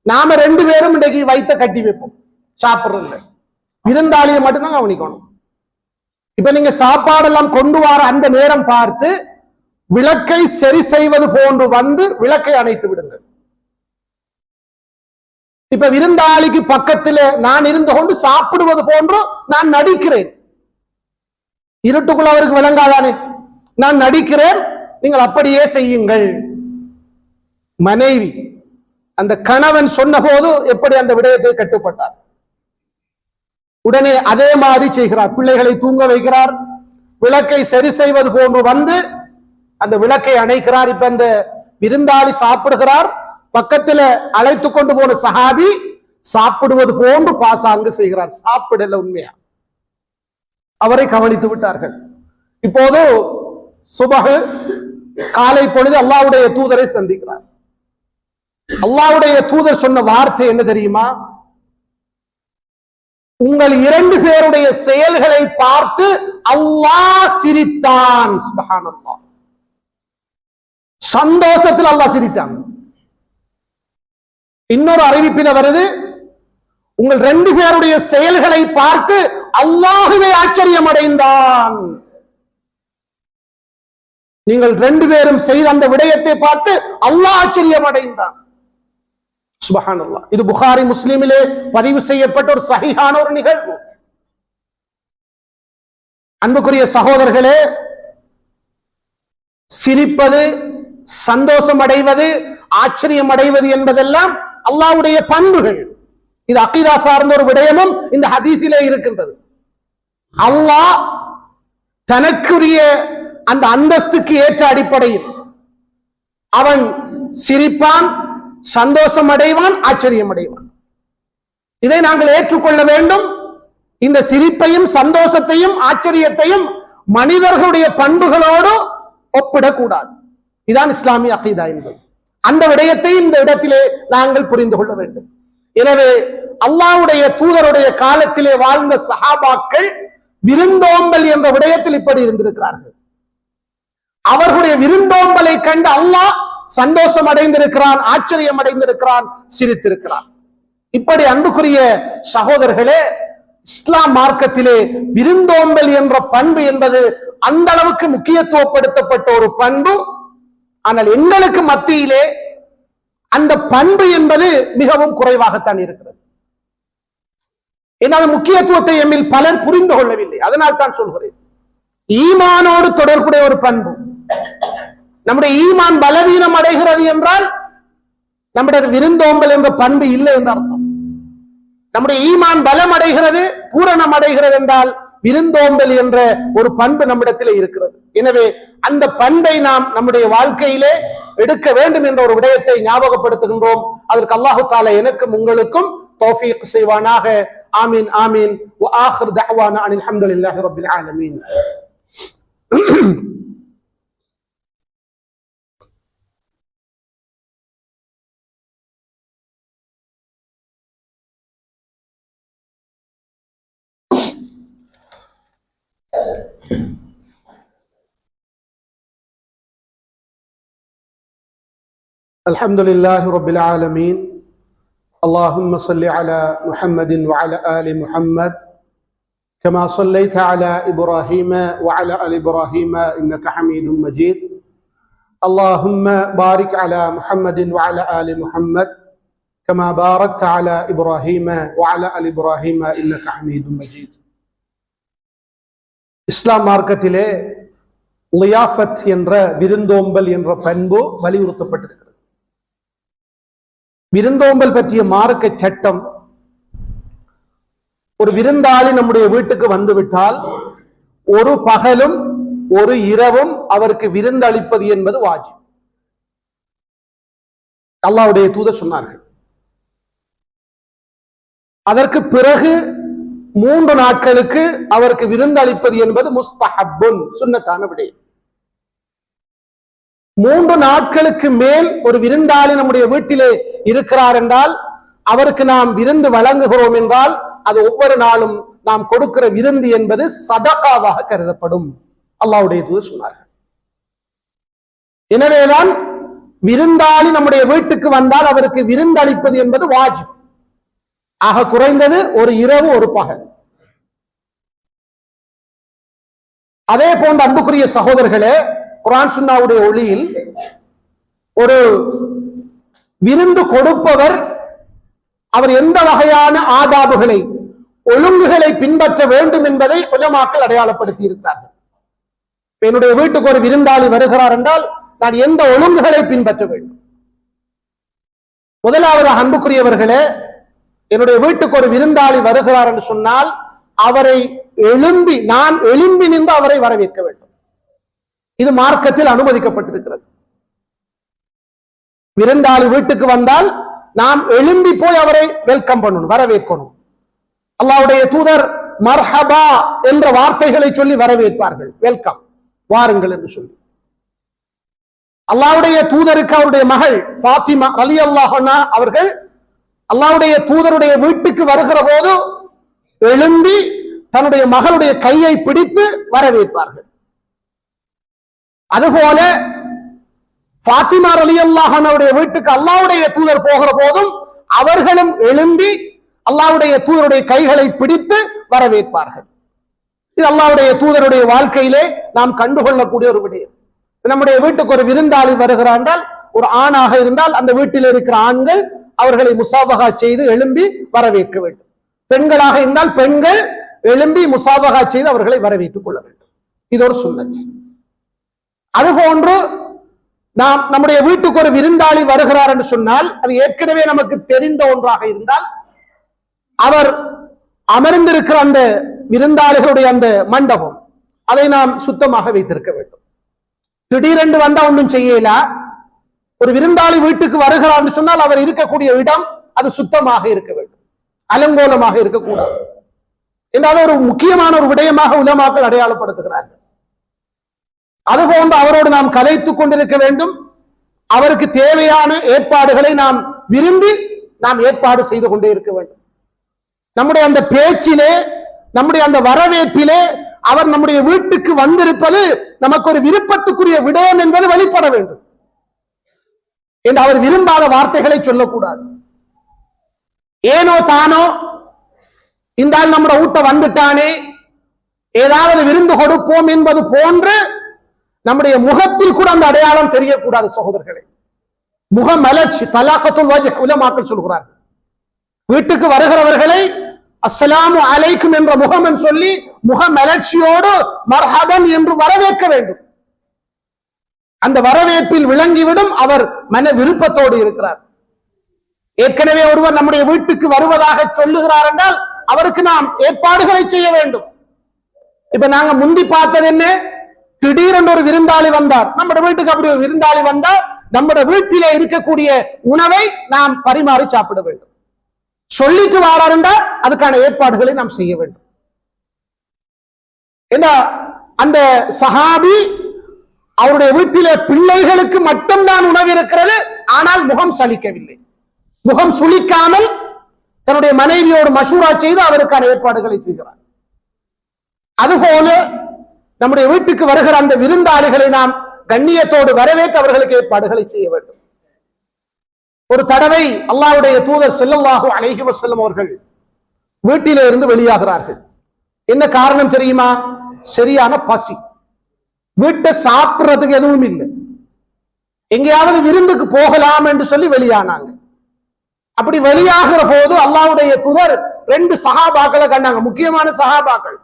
நாம 2 பேரும் இன்றைக்கு வைத்த கட்டி வைப்போம், சாப்பிடுறோம். விருந்தாளியை மட்டும்தான் கவனிக்கணும். இப்ப நீங்க சாப்பாடெல்லாம் கொண்டு வர அந்த நேரம் பார்த்து விளக்கை சரி செய்வது போன்று வந்து விளக்கை அணைத்து விடுங்கள். இப்ப விருந்தாளிக்கு பக்கத்தில் நான் இருந்து கொண்டு சாப்பிடுவது போன்று நான் நடிக்கிறேன். இருட்டுக்குள்ள அவருக்கு விளங்காதானே, நான் நடிக்கிறேன், நீங்கள் அப்படியே செய்யுங்கள். மனைவி அந்த கணவன் சொன்ன போது எப்படி அந்த விடயத்தை கட்டுப்பட்டார். உடனே அதே மாதிரி செய்கிறார், பிள்ளைகளை தூங்க வைக்கிறார், விளக்கை சரி செய்வது போன்று வந்து அந்த விளக்கை அணைக்கிறார். இப்ப அந்த விருந்தாளி சாப்பிடுகிறார், பக்கத்துல அழைத்து கொண்டு போன சஹாபி சாப்பிடுவது போன்று பாசாங்கு செய்கிறார். சாப்பிடல, உண்மையா அவரை கவனித்து விட்டார்கள். இப்போது சுபஹ் காலை பொழுது அல்லாஹ்வுடைய தூதரை சந்திக்கிறார். அல்லாஹ்வுடைய தூதர் சொன்ன வார்த்தை என்ன தெரியுமா? உங்கள் 2 பேருடைய செயல்களை பார்த்து அல்லாஹ் சிரித்தான். சுப்ஹானல்லாஹ். சந்தோஷத்தில் அல்லாஹ் சிரித்தான். இன்னொரு அறிவிப்பில வருது, உங்கள் 2 பேருடைய செயல்களை பார்த்து அல்லாஹ்வே ஆச்சரியம் அடைந்தான். நீங்கள் 2 பேரும் செய்த அந்த விடயத்தை பார்த்து அல்லாஹ் ஆச்சரியம் அடைந்தான். சுப்ஹானல்லாஹ். இது புகாரி முஸ்லிமிலே பதிவு செய்யப்பட்ட ஒரு சஹீஹான ஒரு நிகழ்வு. அன்புக்குரிய சகோதரர்களே, சிரிப்பது, சந்தோஷம் அடைவது, ஆச்சரியம் அடைவது என்பதெல்லாம் அல்லாஹ்வுடைய பண்புகள். இது அகீதா சார்ந்த ஒரு விடயமும் இந்த ஹதீஸிலே இருக்கின்றது. அல்லாஹ் தனக்குரிய அந்த அந்தஸ்துக்கு ஏற்ற அடிப்படையில் அவன் சிரிப்பான், சந்தோஷம் அடைவான், ஆச்சரியம் அடைவான். இதை நாங்கள் ஏற்றுக்கொள்ள வேண்டும். இந்த சிரிப்பையும் சந்தோஷத்தையும் ஆச்சரியத்தையும் மனிதர்களுடைய பண்புகளோடு ஒப்பிடக்கூடாது. இதான் இஸ்லாமிய அகீதா என்பது. அந்த விடயத்தை இந்த இடத்திலே நாங்கள் புரிந்து கொள்ள வேண்டும். எனவே அல்லாஹ்வுடைய தூதருடைய காலத்திலே வாழ்ந்த சஹாபாக்கள் விருந்தோம்பல் என்ற விடயத்தில் இப்படி இருந்திருக்கிறார்கள். அவர்களுடைய விருந்தோம்பலை கண்டு அல்லாஹ் சந்தோஷம் அடைந்திருக்கிறான், ஆச்சரியம் அடைந்திருக்கிறான், சிரித்திருக்கிறான். இப்படி அன்புக்குரிய சகோதரர்களே, இஸ்லாம் மார்க்கத்திலே விருந்தோம்பல் என்ற பண்பு என்பது அந்த அளவுக்கு முக்கியத்துவப்படுத்தப்பட்ட ஒரு பண்பு. ஆனால் எங்களுக்கு மத்தியிலே அந்த பண்பு என்பது மிகவும் குறைவாகத்தான் இருக்கிறது. என்னால் முக்கியத்துவத்தை எம்மில் பலர் புரிந்து கொள்ளவில்லை. அதனால் தான் சொல்கிறேன், ஈமானோடு தொடர்புடைய ஒரு பண்பு. நம்முடைய ஈமான் பலவீனம் அடைகிறது என்றால் நம்முடைய விருந்தோம்பல் என்ற பண்பு இல்லை என்று அர்த்தம். நம்முடைய ஈமான் பலம் அடைகிறது, பூரணம் அடைகிறது என்றால் விருந்தோம்பல் என்ற ஒரு பண்பு நம்மிடத்தில் இருக்கிறது. எனவே அந்த பண்பை நாம் நம்முடைய வாழ்க்கையிலே எடுக்க வேண்டும் என்ற ஒரு விடயத்தை ஞாபகப்படுத்துகின்றோம். அதற்கு அல்லாஹு தஆலா எனக்கும் உங்களுக்கும் தௌஃபீக் செய்வானாக. ஆமீன் ஆமீன். வ ஆகிர் தஅவானா அனில் ஹம்துலில்லாஹி ரப்பில் ஆலமீன். الحمد لله رب العالمين. اللهم صل على محمد وعلى آل محمد كما صليت على إبراهيم وعلى آل إبراهيم إنك حميد مجيد. اللهم بارك على محمد وعلى آل محمد كما باركت على إبراهيم وعلى آل إبراهيم إنك حميد مجيد. இஸ்லாம் மார்க்கத்திலே லியாஃபத் என்ற விருந்தோம்பல் என்ற பண்பு வலியுறுத்தப்பட்டிருக்கிறது. விருந்தோம்பல் பற்றிய மார்க்க சட்டம், ஒரு விருந்தாளி நம்முடைய வீட்டுக்கு வந்துவிட்டால் ஒரு பகலும் ஒரு இரவும் அவருக்கு விருந்தளிப்பது என்பது வாஜிப். அல்லாஹ்வுடைய தூதர் சொன்னார்கள். அதற்கு பிறகு 3 நாட்களுக்கு அவருக்கு விருந்தளிப்பது என்பது முஸ்தஹப்புன், சுன்னத்தான விடயம். 3 நாட்களுக்கு மேல் ஒரு விருந்தாளி நம்முடைய வீட்டிலே இருக்கிறார் என்றால், அவருக்கு நாம் விருந்து வழங்குகிறோம் என்றால், அது ஒவ்வொரு நாளும் நாம் கொடுக்கிற விருந்து என்பது சதகாவாக கருதப்படும். அல்லாஹ்வுடைய தூதர் சொன்னார்கள். எனவேதான் விருந்தாளி நம்முடைய வீட்டுக்கு வந்தால் அவருக்கு விருந்தளிப்பது என்பது வாஜிப். ஆக குறைந்தது ஒரு இரவு ஒரு பகல். அதே போன்ற அன்புக்குரிய சகோதரர்களே, குர்ஆன் சுன்னாவுடைய ஒளியில் ஒரு விருந்து கொடுப்பவர் அவர் எந்த வகையான ஆதாபுகளை, ஒழுங்குகளை பின்பற்ற வேண்டும் என்பதை உலமாக்கள் அடையாளப்படுத்தி இருக்கிறார்கள். என்னுடைய வீட்டுக்கு ஒரு விருந்தாளி வருகிறார் என்றால் நான் எந்த ஒழுங்குகளை பின்பற்ற வேண்டும்? முதலாவது அன்புக்குரியவர்களே, என்னுடைய வீட்டுக்கு ஒரு விருந்தாளி வருகிறார் என்று சொன்னால் அவரை நான் எழும்பி நின்று அவரை வரவேற்க வேண்டும். இது மார்க்கத்தில் அனுமதிக்கப்பட்டிருக்கிறது. விருந்தாளி வீட்டுக்கு வந்தால் நாம் எழும்பி போய் அவரை வெல்கம் பண்ணணும், வரவேற்கணும். அல்லாஹ்வுடைய தூதர் மர்ஹபா என்ற வார்த்தைகளை சொல்லி வரவேற்பார்கள். வெல்கம், வாருங்கள் என்று சொல்லி. அல்லாஹ்வுடைய தூதருக்கு அவருடைய மகள் ஃபாத்திமா ரலியல்லாஹு அன்ஹா அவர்கள் அல்லாஹ்வுடைய தூதருடைய வீட்டுக்கு வருகிற போது எழும்பி தன்னுடைய மகளுடைய கையை பிடித்து வரவேற்பார்கள். அதுபோல ஃபாத்திமா ரலியல்லாஹு அன்ஹாவுடைய வீட்டுக்கு அல்லாஹ்வுடைய தூதர் போகிற போதும் அவர்களும் எழும்பி அல்லாஹ்வுடைய தூதருடைய கைகளை பிடித்து வரவேற்பார்கள். இது அல்லாஹ்வுடைய தூதருடைய வாழ்க்கையிலே நாம் கண்டுகொள்ளக்கூடிய ஒரு விடயம். நம்முடைய வீட்டுக்கு ஒரு விருந்தாளி வருகிறார் என்றால், ஒரு ஆணாக இருந்தால் அந்த வீட்டில் இருக்கிற ஆண்கள் அவர்களை முசாபகா செய்து எழும்பி வரவேற்க வேண்டும். பெண்களாக இருந்தால் பெண்கள் எழும்பி முசாபகா செய்து அவர்களை வரவேற்றுக் கொள்ள வேண்டும். இது ஒரு சுன்னத். அதுபோன்று நாம் நம்முடைய வீட்டுக்கு ஒரு விருந்தாளி வருகிறார் என்று சொன்னால், அது ஏற்கனவே நமக்கு தெரிந்த ஒன்றாக இருந்தால், அவர் அமர்ந்திருக்கிற அந்த விருந்தாளிகளுடைய அந்த மண்டபம் அதை நாம் சுத்தமாக வைத்திருக்க வேண்டும். திடீரென்று வந்தா ஒன்றும் செய்யல. ஒரு விருந்தாளி வீட்டுக்கு வருகிறார் என்று சொன்னால் அவர் இருக்கக்கூடிய இடம் அது சுத்தமாக இருக்க வேண்டும், அலங்கோலமாக இருக்கக்கூடாது. என்றால் ஒரு முக்கியமான ஒரு விடயமாக உலமாக்கள் அடையாளப்படுத்துகிறார்கள். அதுபோன்று அவரோடு நாம் கதைத்துக் கொண்டிருக்க வேண்டும். அவருக்கு தேவையான ஏற்பாடுகளை நாம் விரும்பி நாம் ஏற்பாடு செய்து கொண்டே இருக்க வேண்டும். நம்முடைய அந்த பேச்சிலே, நம்முடைய அந்த வரவேற்பிலே அவர் நம்முடைய வீட்டுக்கு வந்திருப்பது நமக்கு ஒரு விருப்பத்துக்குரிய விடயம் என்பது வெளிப்பட வேண்டும். என்று அவர் விரும்பாத வார்த்தைகளை சொல்லக்கூடாது. ஏனோ தானோ இந்த ஆள் நம்முடைய வீட்டை வந்துட்டானே, ஏதாவது விருந்து கொடுப்போம் என்பது போன்று நம்முடைய முகத்தில் கூட அந்த அடையாளம் தெரியக்கூடாது. சகோதரர்களே, முகமலர்ச்சி தலாக்கத்துல் வஜ் உலமாக்கள் சொல்கிறார்கள். வீட்டுக்கு வருகிறவர்களை அஸ்ஸலாமு அலைக்கும் என்ற முகமன் சொல்லி முகமலர்ச்சியோடு மர்ஹபன் என்று வரவேற்க வேண்டும். அந்த வரவேற்பில் விளங்கிவிடும் அவர் மன விருப்பத்தோடு இருக்கிறார். ஏற்கனவே ஒருவர் நம்முடைய வீட்டுக்கு வருவதாக சொல்லுகிறார் என்றால் அவருக்கு நாம் ஏற்பாடுகளை செய்ய வேண்டும். இப்ப நாங்க முந்தி பார்த்தது என்ன? திடீரென்று ஒரு விருந்தாளி வந்தார், நம்ம வீட்டுக்கு அப்படி ஒரு விருந்தாளி வந்தால் நம்ம வீட்டிலே இருக்கக்கூடிய உணவை நாம் பரிமாறி சாப்பிட வேண்டும். சொல்லிட்டு வாராருண்டா அதுக்கான ஏற்பாடுகளை நாம் செய்ய வேண்டும். ஏன்னா அந்த சஹாபி அவருடைய வீட்டிலே பிள்ளைகளுக்கு மட்டும்தான் உணவு இருக்கிறது, ஆனால் முகம் சலிக்கவில்லை. முகம் சுளிக்காமல் தன்னுடைய மனைவியோடு மஷூரா செய்து அவருக்கான ஏற்பாடுகளை செய்கிறார். அதுபோல நம்முடைய வீட்டுக்கு வருகிற அந்த விருந்தாளிகளை நாம் கண்ணியத்தோடு வரவேற்று அவர்களுக்கு ஏற்பாடுகளை செய்ய வேண்டும். ஒரு தடவை அல்லாஹ்வுடைய தூதர் ஸல்லல்லாஹு அலைஹி வஸல்லம் அவர்கள் வீட்டிலே இருந்து வெளியாகிறார்கள். என்ன காரணம் தெரியுமா? சரியான பசி. வீட்டை சாப்பிடுறதுக்கு எதுவும் இல்லை, எங்கேயாவது விருந்துக்கு போகலாம் என்று சொல்லி வெளியானாங்க. அப்படி வெளியாகிற போது அல்லாஹ்வுடைய தூதர் 2 சஹாபாக்களை கண்டாங்க, முக்கியமான சஹாபாக்கள்.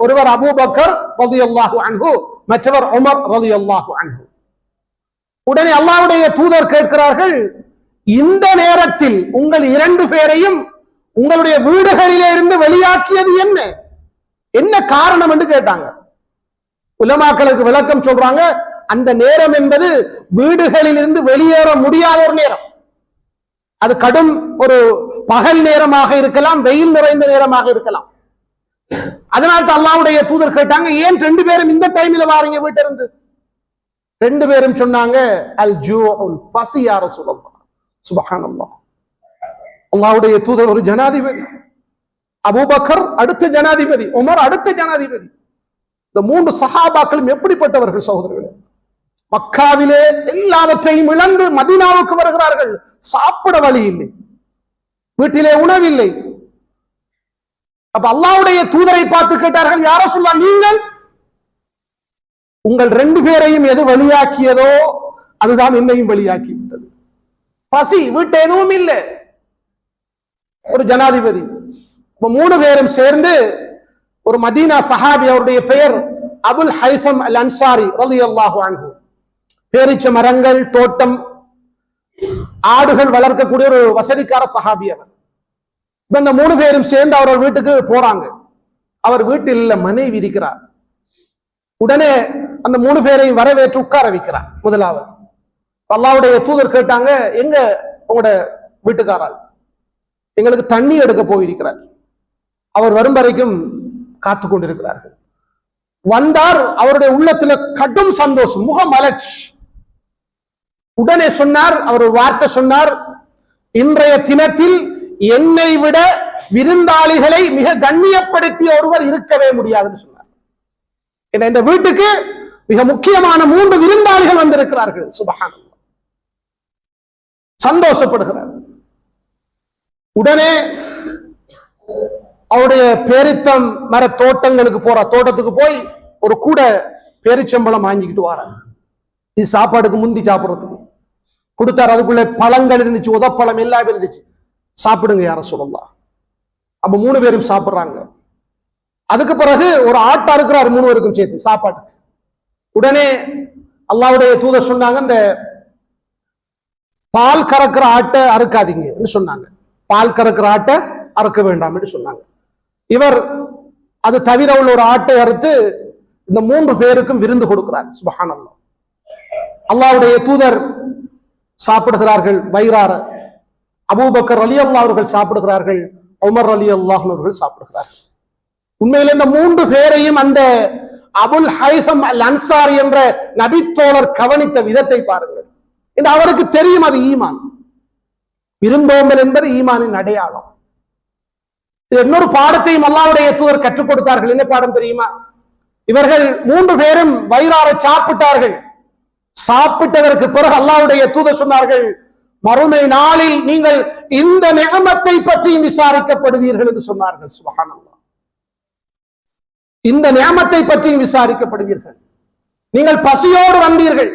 ஒருவர் அபூபக்கர் ரலியல்லாஹு அன்ஹு, மற்றவர் உமர் ரலியல்லாஹு அன்ஹு. உடனே அல்லாஹ்வுடைய தூதர் கேட்கிறார்கள், இந்த நேரத்தில் உங்கள் 2 பேரையும் உங்களுடைய வீடுகளிலே இருந்து வெளியாக்கியது என்ன, என்ன காரணம் என்று கேட்டாங்க. உலமாக்களுக்கு விளக்கம் சொல்றாங்க, அந்த நேரம் என்பது வீடுகளில் இருந்து வெளியேற முடியாத ஒரு நேரம். அது கடும் ஒரு பகல் நேரமாக இருக்கலாம், வெயில் நிறைந்த நேரமாக இருக்கலாம். அதனால அல்லாஹ்வுடைய தூதர் கேட்டாங்க, ஏன் 2 பேரும் இந்த டைம்ல வாரீங்க வீட்டில இருந்து? 2 பேரும் சொன்னாங்க, அல் ஜூஉன், பசி யா ரசூலல்லாஹ். சுப்ஹானல்லாஹ். அல்லாஹ்வுடைய தூதர் ஒரு ஜனாதிபதி, அபூபக்கர் அடுத்த ஜனாதிபதி, உமர் அடுத்த ஜனாதிபதி. இந்த 3 சஹாபாக்களும் எப்படிப்பட்டவர்கள் சகோதரர்களே? மக்காவிலே எல்லாவற்றையும் இழந்து மதீனாவுக்கு வருகிறார்கள். சாப்பிட வழி இல்லை, வீட்டிலே உணவில்லை. அப்ப அல்லாஹ்வுடைய தூதரை பார்த்து கேட்டார்கள், யா ரசூலல்லாஹ், நீங்கள் உங்கள் 2 பேரையும் எது வெளியாக்கியதோ அதுதான் என்னையும் வெளியாக்கி விட்டது. பசி, வீட்டு எதுவும் இல்லை, ஒரு ஜனாதிபதி. 3 பேரும் சேர்ந்து ஒரு மதீனா சஹாபி, அவருடைய பெயர் அபுல் ஹைசம் அல் அன்சாரி ரலியல்லாஹு அன்ஹு. பேரிச்ச மரங்கள், தோட்டம், ஆடுகள் வளர்க்கக்கூடிய ஒரு வசதிக்கார சஹாபி அவர். இந்த 3 பேரும் சேர்ந்து அவர் வீட்டுக்கு போறாங்க. அவர் வீட்டில் இல்ல, மனைவி இருக்கிறார். உடனே அந்த 3 பேரையும் வரவேற்று உட்கார வைக்கிறார். முதலாவது அல்லாஹ்வுடைய தூதர் கேட்டாங்க, எங்க உங்களோட வீட்டுக்காரால்? எங்களுக்கு தண்ணி எடுக்க போயிருக்கிறார், அவர் வரும் வரைக்கும் காத்து கொண்டிருக்கிறார்கள். வந்தார், அவருடைய உள்ளத்துல கடும் சந்தோஷம், முகம் மலர்ச்சி. உடனே சொன்னார், அவர் ஒரு வார்த்தை சொன்னார், இன்றைய தினத்தில் என்னை விட விருந்தாளிகளை மிக கண்ணியப்படுத்திய ஒருவர் இருக்கவே முடியாதுன்னு சொன்னார். இந்த வீட்டுக்கு மிக முக்கியமான 3 விருந்தாளிகள் வந்திருக்கிறார்கள். சுப்ஹானல்லாஹ். சந்தோஷப்படுகிறார். உடனே அவருடைய பேரித்தம் மர தோட்டங்களுக்கு தோட்டத்துக்கு போய் ஒரு கூட பேரிச்சம்பளம் வாங்கிக்கிட்டு வராங்க. இது சாப்பாடுக்கு முந்தி சாப்பிடுறதுக்கு கொடுத்தார். அதுக்குள்ள பழங்கள் இருந்துச்சு, உதப்பழம் எல்லாம் இருந்துச்சு. சாப்பிடுங்க யா ரசூலல்லாஹ். அப்ப 3 பேரும் சாப்பிடுறாங்க. அதுக்கு பிறகு ஒரு ஆட்டை இருக்கிறார் 3 பேருக்கும் சேர்த்து சாப்பாட்டுக்கு. உடனே அல்லாஹ்வுடைய தூதர் சொன்னாங்க, இந்த பால் கறக்கிற ஆட்டை அறுக்காதீங்கன்னு சொன்னாங்க. பால் கறக்கிற ஆட்டை அறுக்க வேண்டாம் என்று சொன்னாங்க. இவர் அது தவிர உள்ள ஒரு ஆட்டை அறுத்து இந்த 3 பேருக்கும் விருந்து கொடுக்கிறார். சுப்ஹானல்லாஹ். அல்லாஹ்வுடைய தூதர் சாப்பிடுகிறார்கள் வயிறார. அபூபக்கர் ரலியல்லாஹு அவர்கள் சாப்பிடுகிறார்கள், உமர் ரலியல்லாஹு அவர்கள் சாப்பிடுகிறார்கள். உண்மையில் இந்த 3 பேரையும் அந்த அபுல் ஹைசம் அல் அன்சாரி என்ற நபித்தோழர் கவனித்த விதத்தை பாருங்கள். இந்த அவருக்கு தெரியும் அது ஈமான், விருந்தோம்பல் என்பது ஈமானின் அடையாளம். இன்னொரு பாடத்தையும் அல்லாஹ்வுடைய தூதர் கற்றுக் கொடுத்தார்கள். என்ன பாடம் தெரியுமா? இவர்கள் 3 பேரும் வயிறார சாப்பிட்டார்கள். சாப்பிட்டதற்கு பிறகு அல்லாஹ்வுடைய தூதர் சொன்னார்கள், மறுமை நாளில் நீங்கள் இந்த நிஅமத்தை பற்றியும் விசாரிக்கப்படுவீர்கள் என்று சொன்னார்கள். சுப்ஹானல்லாஹ். இந்த நிஅமத்தை பற்றியும் விசாரிக்கப்படுவீர்கள். நீங்கள் பசியோடு வந்தீர்கள்,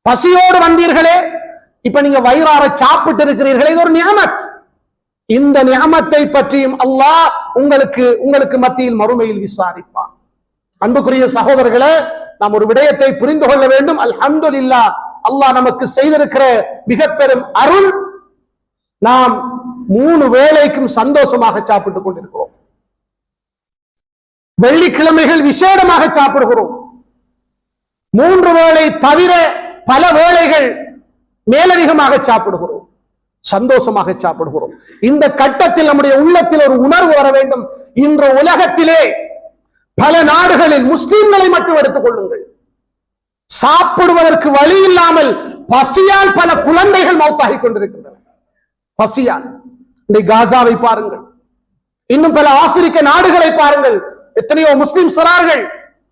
பசியோடு வந்தீர்களே, இப்ப நீங்க வயிறார சாப்பிட்டு இருக்கிறீர்களே, இது ஒரு நிஅமத். இந்த நிஅமத்தை பற்றியும் அல்லாஹ் உங்களுக்கு மத்தியில் மறுமையில் விசாரிப்பான். அன்புக்குரிய சகோதரர்களே, நாம் ஒரு விடயத்தை புரிந்து கொள்ள வேண்டும். அல்ஹம்துலில்லாஹ், அல்லாஹ் நமக்கு செய்திருக்கிற மிக பெரும் அருள், நாம் 3 வேளைக்கும் சந்தோஷமாக சாப்பிட்டுக் கொண்டிருக்கிறோம். வெள்ளிக்கிழமைகள் விசேடமாக சாப்பிடுகிறோம். 3 வேளை தவிர பல வேளைகள் மேலதிகமாக சாப்பிடுகிறோம், சந்தோஷமாக சாப்பிடுகிறோம். இந்த கட்டத்தில் நம்முடைய உள்ளத்தில் ஒரு உணர்வு வர வேண்டும். இன்று உலகத்திலே பல நாடுகளில் முஸ்லிம்களை மட்டும் எடுத்துக் கொள்ளுங்கள், சாப்பிடுவதற்கு வழி இல்லாமல் பசியால் பல குழந்தைகள் மௌத்தாகி கொண்டிருக்கின்றன. பசியால் இந்த காசாவை பாருங்கள், இன்னும் பல ஆப்பிரிக்க நாடுகளை பாருங்கள், எத்தனையோ முஸ்லிம் சிறார்கள்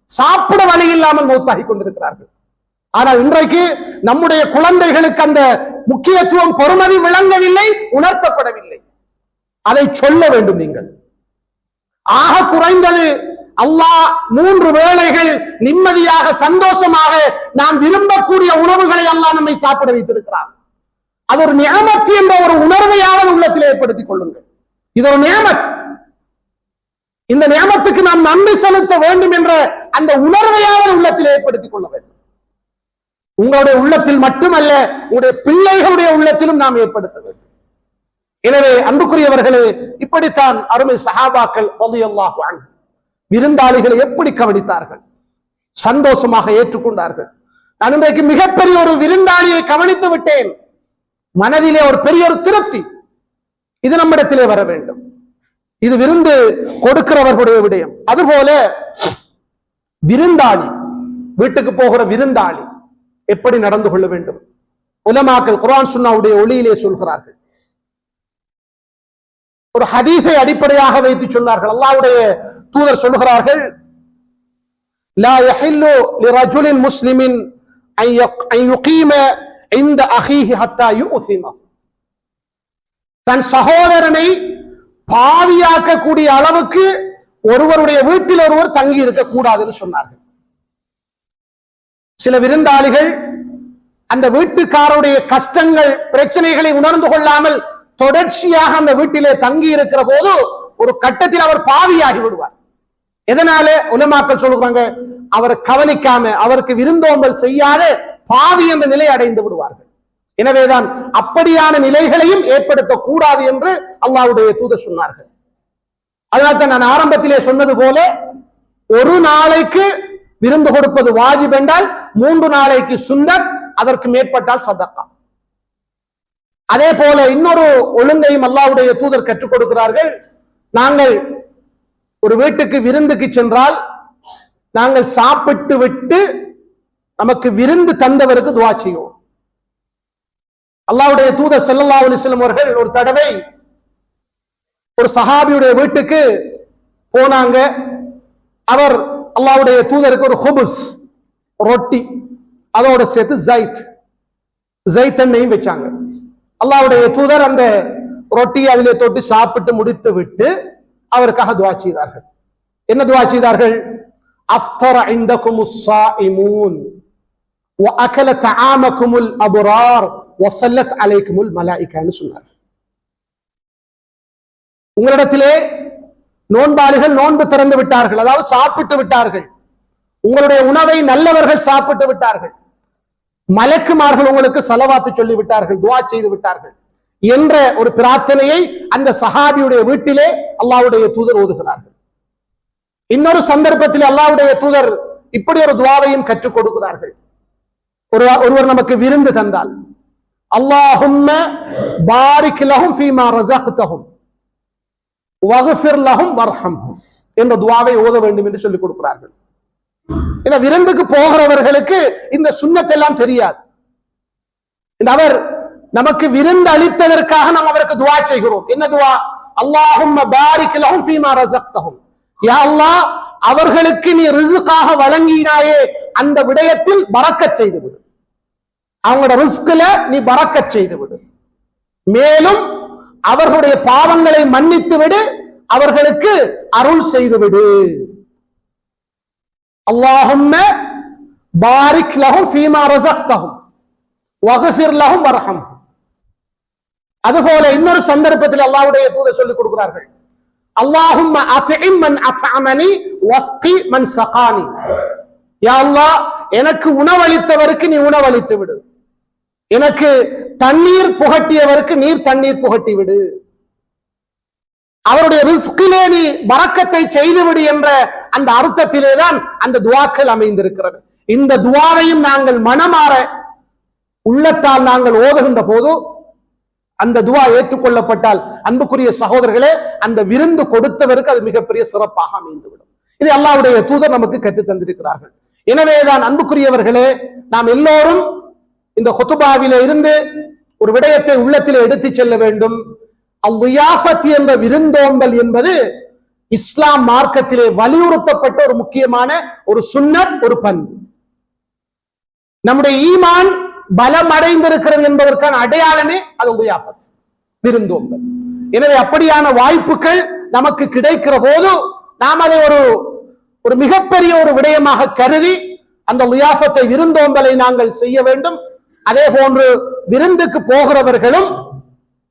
சாப்பிட வழி இல்லாமல் மௌத்தாகி கொண்டிருக்கிறார்கள். ஆனால் இன்றைக்கு நம்முடைய குழந்தைகளுக்கு அந்த முக்கியத்துவம் பொறுமதி விளங்கவில்லை, உணர்த்தப்படவில்லை. அதை சொல்ல வேண்டும். நீங்கள் ஆக குறைந்தது அல்லாஹ் 3 வேளைகள் நிம்மதியாக சந்தோஷமாக நாம் விரும்பக்கூடிய உணவுகளை அல்லாஹ் நம்மை சாப்பிட வைத்திருக்கிறார். அது ஒரு நியமத் என்ற ஒரு உணர்வையாவது உள்ளத்தில் ஏற்படுத்திக் கொள்ளுங்கள். இது ஒரு நியமத். இந்த நியமத்துக்கு நாம் நன்றி செலுத்த வேண்டும் என்ற அந்த உணர்வையாவது உள்ளத்தில் ஏற்படுத்திக் கொள்ள வேண்டும். உங்களுடைய உள்ளத்தில் மட்டுமல்ல, உங்களுடைய பிள்ளைகளுடைய உள்ளத்திலும் நாம் ஏற்படுத்த வேண்டும். எனவே அன்புக்குரியவர்களே, இப்படித்தான் அருமை சஹாபாக்கள் ரலியல்லாஹு அன்ஹு விருந்தாளிகளை எப்படி கவனித்தார்கள், சந்தோஷமாக ஏற்றுக்கொண்டார்கள். நான் இன்றைக்கு மிகப்பெரிய ஒரு விருந்தாளியை கவனித்து விட்டேன், மனதிலே ஒரு பெரிய ஒரு திருப்தி. இது நம்மிடத்திலே வர வேண்டும். இது விருந்து கொடுக்கிறவர்களுடைய விடயம். அதுபோல விருந்தாளி, வீட்டுக்கு போகிற விருந்தாளி எப்படி நடந்து கொள்ள வேண்டும்? உலமாக்கள் குர்ஆன் சுன்னாவுடைய ஒளியிலே சொல்கிறார்கள். ஒரு ஹதீஸை அடிப்படையாக வைத்து சொன்னார்கள். அல்லாஹ்வுடைய தூதர் சொல்கிறார்கள், லா யஹில்லு லிரஜுலின் முஸ்லிமின் அன் யுகீம இன்த அஹீஹி ஹத்தா யுஸிம. தன் சகோதரனை பாவியாக்கக்கூடிய அளவுக்கு ஒருவருடைய வீட்டில் ஒருவர் தங்கி இருக்க கூடாதுன்னு சொன்னார்கள். சில விருந்தாளிகள் அந்த வீட்டுக்காரருடைய கஷ்டங்கள் பிரச்சனைகளை உணர்ந்து கொள்ளாமல் தொடர்ச்சியாக அந்த வீட்டிலே தங்கி இருக்கிற போது ஒரு கட்டத்தில் அவர் பாவியாகி விடுவார். எதனால? உலமாக்கள் சொல்லுறாங்க, அவரை கவனிக்காம அவருக்கு விருந்தோம்பல் செய்யாத பாவி என்ற நிலை அடைந்து விடுவார்கள். எனவேதான் அப்படியான நிலைகளையும் ஏற்படுத்தக்கூடாது என்று அல்லாஹ்வுடைய தூதர் சொன்னார்கள். அதனால்தான் நான் ஆரம்பத்திலே சொன்னது போல, ஒரு நாளைக்கு விருந்து கொடுப்பது வாஜிப் என்றால் 3 நாளைக்கு சுன்னத், அதற்கு மேற்பட்டால் சதக்கா. அதே போல இன்னொரு ஒழுங்கையும் அல்லாஹ்வுடைய தூதர் கற்றுக் கொடுக்கிறார்கள். நாங்கள் ஒரு வீட்டுக்கு விருந்துக்கு சென்றால் நாங்கள் சாப்பிட்டு விட்டு நமக்கு விருந்து தந்தவருக்கு துஆ செய்வோம். அல்லாஹ்வுடைய தூதர் ஸல்லல்லாஹு அலைஹி வஸல்லம் அவர்கள் ஒரு தடவை ஒரு சஹாபியுடைய வீட்டுக்கு போனாங்க. அவர் அல்லாஹ்வுடைய தூதருக்கு ஒரு ஹுபுஸ், ரொட்டி, அதோட சேர்த்து ஜைத் எண்ணெயும் வச்சாங்க. அல்லாஹ்வுடைய தூதர் அந்த ரொட்டியை அதிலே தொட்டு சாப்பிட்டு முடித்து விட்டு அவருக்காக துஆ செய்தார்கள். என்ன துஆ செய்தார்கள்? அஃப்தர இந்தகுமுஸ் ஸாயிமூன் வ அகல தஆமகுமுல் அப்ரார் வ ஸல்லத் அலைக்குமுல் மலாயிகான்னு சொன்னார். உங்களிடத்திலே நோன்பாளிகள் நோன்பு திறந்து விட்டார்கள், அதாவது சாப்பிட்டு விட்டார்கள். உங்களுடைய உணவை நல்லவர்கள் சாப்பிட்டு விட்டார்கள். மலக்குமார்கள் உங்களுக்கு ஸலவாத்து சொல்லி விட்டார்கள், துஆ செய்து விட்டார்கள் என்ற ஒரு பிரார்த்தனையை அந்த சஹாபியுடைய வீட்டிலே அல்லாஹ்வுடைய தூதர் ஓதுகிறார்கள். இன்னொரு சந்தர்ப்பத்தில் அல்லாஹ்வுடைய தூதர் இப்படி ஒரு துஆவையும் கற்றுக் கொடுக்கிறார்கள். ஒருவர் நமக்கு விருந்து தந்தால், அல்லாஹும்ம பாரிக் லஹும் ஃபீமா ரஸக்தஹும் வக்ஃபிர் லஹும் வர்ஹம்ஹும் என்ற துஆவை ஓத வேண்டும் என்று சொல்லிக் கொடுக்கிறார்கள். இந்த விருந்துக்கு போகிறவர்களுக்கு இந்த சுன்னத் எல்லாம் தெரியாது. அவர் நமக்கு விருந்து அளித்ததற்காக நாம் அவருக்கு துஆ செய்கிறோம். என்ன துஆ? அல்லாஹும்ம பாரிக் லஹும் ஃபீமா ரஸக்தஹும். யா அல்லாஹ், அவர்களுக்கு நீ ரிஸ்காக வழங்கினாயே அந்த விடயத்தில் பரக்கத் செய்து விடு, அவங்களோட ரிஸ்க்ல நீ பரக்கத் செய்து விடு, மேலும் அவர்களுடைய பாவங்களை மன்னித்து விடு, அவர்களுக்கு அருள் செய்து விடு. அல்லாஹும்ம பாரிக் லஹும் ஃபீமா ரஸக்தஹும் வக்ஃபிர் லஹும் வர்ஹம்ஹும். அதுபோல இன்னொரு சந்தர்ப்பத்தில் அல்லாஹ்வுடைய தூதர் சொல்லிக் கொடுக்கிறார்கள், அல்லாஹும்ம அத்இம் மன் அத்அமனி வஸ்கி மன் ஸகானி. யா அல்லாஹ், எனக்கு உணவளித்தவருக்கு நீ உணவளித்து விடு, எனக்கு தண்ணீர் புகட்டியவருக்கு நீர் தண்ணீர் புகட்டி விடு, அவருடைய ரிஸ்கிலே நீ பரக்கத்தை செய்துவிடு என்ற அந்த அர்த்தத்திலே தான் அந்த துஆக்கள் அமைந்திருக்கிறது. இந்த துவாவையும் நாங்கள் மனமாற உள்ளத்தால் நாங்கள் ஓதுகின்ற போது அந்த துவா ஏற்றுக்கொள்ளப்பட்டால் அன்புக்குரிய சகோதரர்களே, அந்த விருந்து கொடுத்தவருக்கு அது மிகப்பெரிய சிறப்பாக அமைந்துவிடும். இது அல்லாஹ்வுடைய தூதர் நமக்கு கற்றுத் தந்திருக்கிறார்கள். எனவேதான் அன்புக்குரியவர்களே, நாம் எல்லோரும் இந்த குத்துபாவிலே இருந்து ஒரு விடயத்தை உள்ளத்திலே எடுத்துச் செல்ல வேண்டும். அவ்வியாஃபத் என்ற விருந்தோம்பல் என்பது இஸ்லாம் மார்க்கத்திலே வலியுறுத்தப்பட்ட ஒரு முக்கியமான ஒரு சுன்னத், ஒரு பண்பு. நம்முடைய ஈமான் பலம் அடைந்திருக்கிறது என்பதற்கான அடையாளமே அது உயாஃபத், விருந்தோம்பல். எனவே அப்படியான வாய்ப்புகள் நமக்கு கிடைக்கிற போது நாம் அதை ஒரு மிகப்பெரிய ஒரு விடயமாக கருதி அந்த உயாஃபத்தை, விருந்தோம்பலை நாங்கள் செய்ய வேண்டும். அதே போன்று விருந்துக்கு போகிறவர்களும்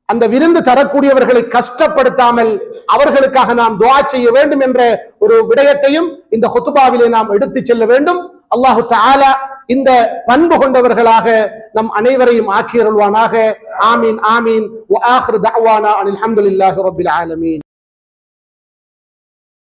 அந்த விருந்து தரக்கூடியவர்களை கஷ்டப்படுத்தாமல் அவர்களுக்காக நாம் துஆ செய்ய வேண்டும் என்ற ஒரு விடயத்தையும் இந்த குத்துபாவிலே நாம் எடுத்துச் செல்ல வேண்டும். அல்லாஹு தஆலா இந்த பண்பு கொண்டவர்களாக நம் அனைவரையும் ஆக்கியருள்வானாக. ஆமீன் ஆமீன். வ ஆகிரு தஅவானா அனில் ஹம்துலில்லாஹி ரப்பில் ஆலமீன்.